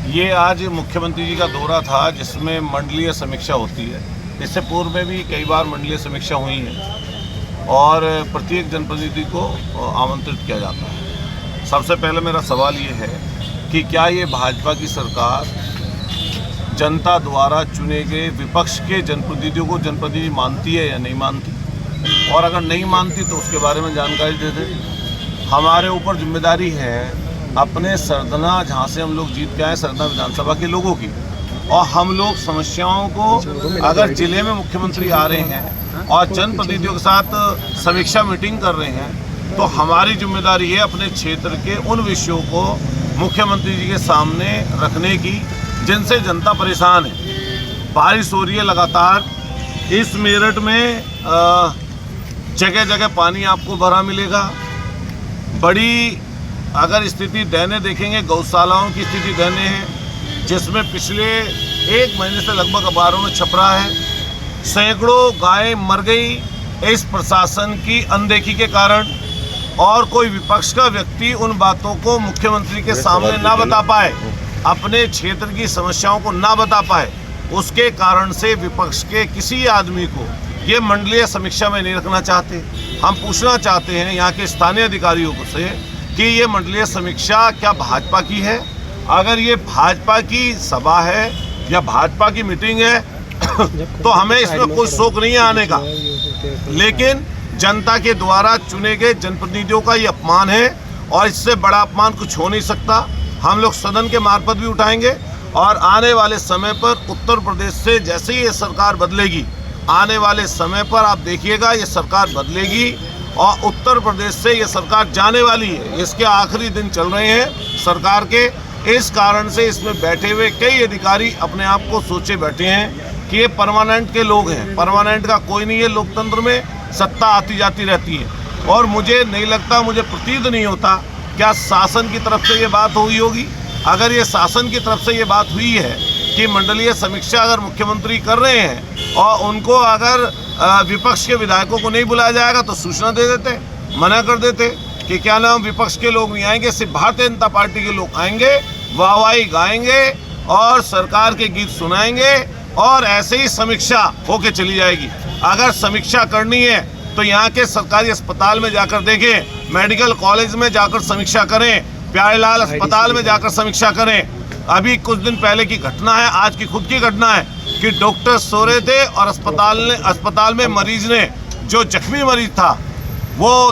ये आज मुख्यमंत्री जी का दौरा था जिसमें मंडलीय समीक्षा होती है। इससे पूर्व में भी कई बार मंडलीय समीक्षा हुई है और प्रत्येक जनप्रतिनिधि को आमंत्रित किया जाता है। सबसे पहले मेरा सवाल ये है कि क्या ये भाजपा की सरकार जनता द्वारा चुने गए विपक्ष के जनप्रतिनिधियों को जनप्रतिनिधि मानती है या नहीं मानती, और अगर नहीं मानती तो उसके बारे में जानकारी दे दें। हमारे ऊपर जिम्मेदारी है अपने सरदना, जहाँ से हम लोग जीत के आए सरदना विधानसभा के लोगों की, और हम लोग समस्याओं को अगर जिले में मुख्यमंत्री आ रहे हैं और जनप्रतिनिधियों के साथ समीक्षा मीटिंग कर रहे हैं तो हमारी जिम्मेदारी है अपने क्षेत्र के उन विषयों को मुख्यमंत्री जी के सामने रखने की जिनसे जनता परेशान है। बारिश हो रही है लगातार, इस मेरठ में जगह जगह पानी आपको भरा मिलेगा। बड़ी अगर स्थिति दयनीय देखेंगे, गौशालाओं की स्थिति दयनीय है जिसमें पिछले एक महीने से लगभग अखबारों में छप रहा है सैकड़ों गायें मर गई इस प्रशासन की अनदेखी के कारण, और कोई विपक्ष का व्यक्ति उन बातों को मुख्यमंत्री के सामने ना बता पाए, अपने क्षेत्र की समस्याओं को ना बता पाए, उसके कारण से विपक्ष के किसी आदमी को ये मंडलीय समीक्षा में नहीं रखना चाहते। हम पूछना चाहते हैं यहाँ के स्थानीय अधिकारियों से कि ये मंडलीय समीक्षा क्या भाजपा की है? अगर ये भाजपा की सभा है या भाजपा की मीटिंग है तो हमें इसमें कोई शौक नहीं है आने का, लेकिन जनता के द्वारा चुने गए जनप्रतिनिधियों का ये अपमान है और इससे बड़ा अपमान कुछ हो नहीं सकता। हम लोग सदन के मार्फत भी उठाएंगे और आने वाले समय पर उत्तर प्रदेश से जैसे ही ये सरकार बदलेगी, आने वाले समय पर आप देखिएगा ये सरकार बदलेगी और उत्तर प्रदेश से ये सरकार जाने वाली है। इसके आखिरी दिन चल रहे हैं सरकार के, इस कारण से इसमें बैठे हुए कई अधिकारी अपने आप को सोचे बैठे हैं कि ये परमानेंट के लोग हैं। परमानेंट का कोई नहीं है, लोकतंत्र में सत्ता आती जाती रहती है। और मुझे नहीं लगता, मुझे प्रतीत नहीं होता क्या शासन की तरफ से ये बात हुई होगी। अगर ये शासन की तरफ से ये बात हुई है कि मंडलीय समीक्षा अगर मुख्यमंत्री कर रहे हैं और उनको अगर विपक्ष के विधायकों को नहीं बुलाया जाएगा तो सूचना दे देते, मना कर देते कि क्या नाम विपक्ष के लोग नहीं आएंगे, सिर्फ भारतीय जनता पार्टी के लोग आएंगे, वाहवाही गाएंगे और सरकार के गीत सुनाएंगे और ऐसे ही समीक्षा होके चली जाएगी। अगर समीक्षा करनी है तो यहाँ के सरकारी अस्पताल में जाकर देखें, मेडिकल कॉलेज में जाकर समीक्षा करें, प्यारेलाल अस्पताल में जाकर समीक्षा करें। अभी कुछ दिन पहले की घटना है, आज की खुद की घटना है कि डॉक्टर सो रहे थे और अस्पताल में मरीज ने, जो जख्मी मरीज था वो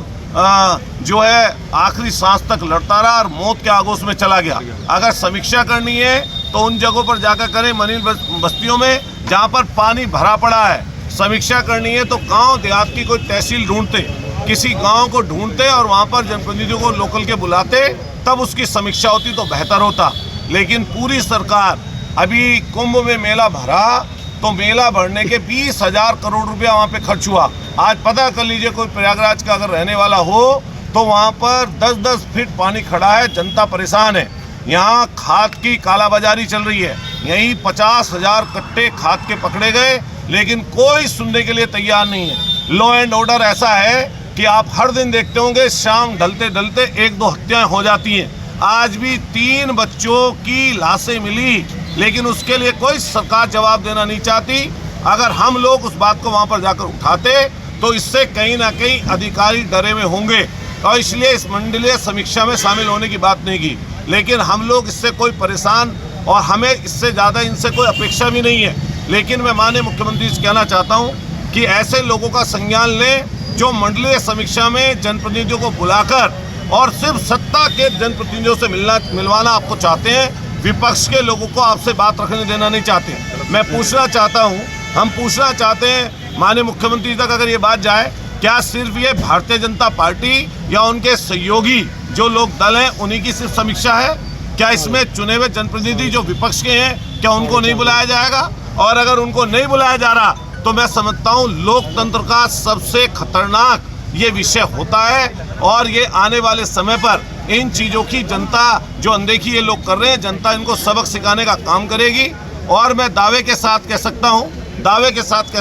जो है आखिरी सांस तक लड़ता रहा और मौत के आगोश में चला गया। अगर समीक्षा करनी है तो उन जगहों पर जाकर करें, मनील बस्तियों में जहाँ पर पानी भरा पड़ा है। समीक्षा करनी है तो गांव देहात की कोई तहसील ढूंढते, किसी गांव को ढूंढते और वहाँ पर जनप्रतिनिधियों को लोकल के बुलाते, तब उसकी समीक्षा होती तो बेहतर होता। लेकिन पूरी सरकार, अभी कुंभ में मेला भरा तो मेला भरने के 20,000 करोड़ रुपया वहाँ पे खर्च हुआ। आज पता कर लीजिए, कोई प्रयागराज का अगर रहने वाला हो तो वहाँ पर 10-10 फीट पानी खड़ा है, जनता परेशान है। यहाँ खाद की कालाबाजारी चल रही है, यहीं 50,000 कट्टे खाद के पकड़े गए, लेकिन कोई सुनने के लिए तैयार नहीं है। लॉ एंड ऑर्डर ऐसा है कि आप हर दिन देखते होंगे शाम ढलते ढलते 1-2 हत्याएं हो जाती हैं। आज भी 3 बच्चों की लाशें मिली, लेकिन उसके लिए कोई सरकार जवाब देना नहीं चाहती। अगर हम लोग उस बात को वहाँ पर जाकर उठाते तो इससे कहीं ना कहीं अधिकारी डरे हुए होंगे और इसलिए इस मंडलीय समीक्षा में शामिल होने की बात नहीं की। लेकिन हम लोग इससे कोई परेशान और हमें इससे ज़्यादा इनसे कोई अपेक्षा भी नहीं है। लेकिन मैं माननीय मुख्यमंत्री से कहना चाहता हूँ कि ऐसे लोगों का संज्ञान लें जो मंडलीय समीक्षा में जनप्रतिनिधियों को बुलाकर और सिर्फ सत्ता के जनप्रतिनिधियों से मिलवाना आपको चाहते हैं, विपक्ष के लोगों को आपसे बात रखने देना नहीं चाहते। मैं पूछना चाहता हूँ, हम पूछना चाहते हैं माननीय मुख्यमंत्री तक अगर ये बात जाए, क्या सिर्फ ये भारतीय जनता पार्टी या उनके सहयोगी जो लोग दल हैं उन्हीं की सिर्फ समीक्षा है? क्या इसमें चुने हुए जनप्रतिनिधि जो विपक्ष के हैं क्या उनको नहीं बुलाया जाएगा? और अगर उनको नहीं बुलाया जा रहा तो मैं समझता हूँ लोकतंत्र का सबसे खतरनाक ये विषय होता है और ये आने वाले समय पर इन चीज़ों की जनता जो अनदेखी ये लोग कर रहे हैं, जनता इनको सबक सिखाने का काम करेगी। और मैं दावे के साथ कह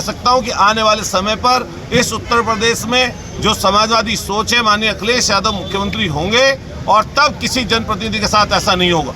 सकता हूँ कि आने वाले समय पर इस उत्तर प्रदेश में जो समाजवादी सोच है, माननीय अखिलेश यादव मुख्यमंत्री होंगे और तब किसी जनप्रतिनिधि के साथ ऐसा नहीं होगा।